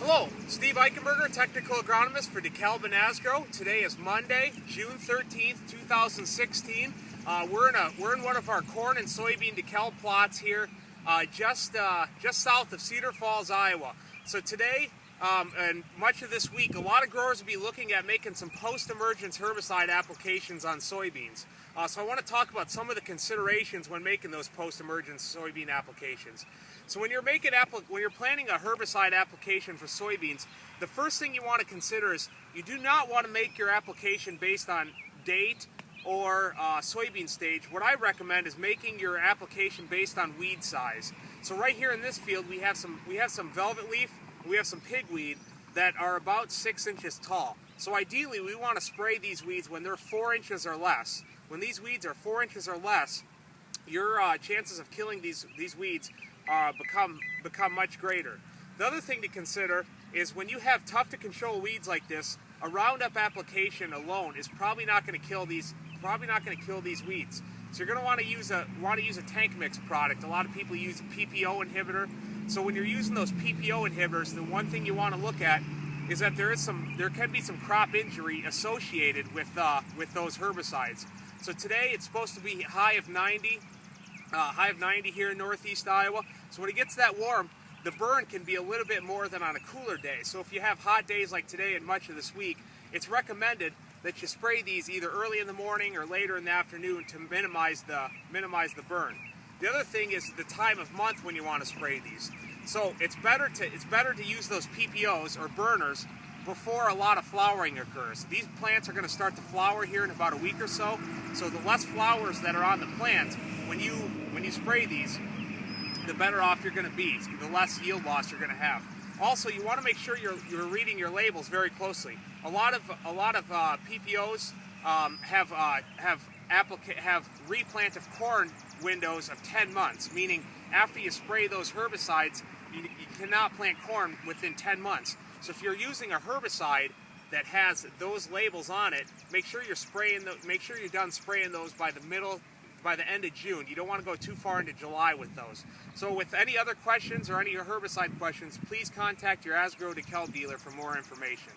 Hello, Steve Eichenberger, Technical Agronomist for DeKalb and Asgrow. Today is Monday, June 13th, 2016. We're in one of our corn and soybean DeKalb plots here, just south of Cedar Falls, Iowa. So today, and much of this week, a lot of growers will be looking at making some post-emergence herbicide applications on soybeans. So I want to talk about some of the considerations when making those post-emergence soybean applications. So when you're planning a herbicide application for soybeans, the first thing you want to consider is you do not want to make your application based on date or soybean stage. What I recommend is making your application based on weed size. So right here in this field, we have some velvet leaf, we have some pigweed that are about 6 inches tall. So ideally, we want to spray these weeds when they're 4 inches or less. When these weeds are 4 inches or less, your chances of killing these weeds become much greater. The other thing to consider is when you have tough to control weeds like this, a Roundup application alone is probably not going to kill these weeds. So you're going to want to use a tank mix product. A lot of people use a PPO inhibitor. So when you're using those PPO inhibitors, the one thing you want to look at is that there can be some crop injury associated with those herbicides. So today it's supposed to be high of 90 here in northeast Iowa. So when it gets that warm, the burn can be a little bit more than on a cooler day. So if you have hot days like today and much of this week, it's recommended that you spray these either early in the morning or later in the afternoon to minimize the burn. The other thing is the time of month when you want to spray these. So it's better to use those PPOs or burners before a lot of flowering occurs. These plants are going to start to flower here in about a week or so. So the less flowers that are on the plant, when you spray these, the better off you're going to be. The less yield loss you're going to have. Also, you want to make sure you're reading your labels very closely. A lot of PPOs have replant of corn windows of 10 months, meaning after you spray those herbicides, you cannot plant corn within 10 months. So if you're using a herbicide that has those labels on it, make sure you're done spraying those by the end of June. You don't want to go too far into July with those. So with any other questions or any herbicide questions, please contact your Asgrow DeKalb dealer for more information.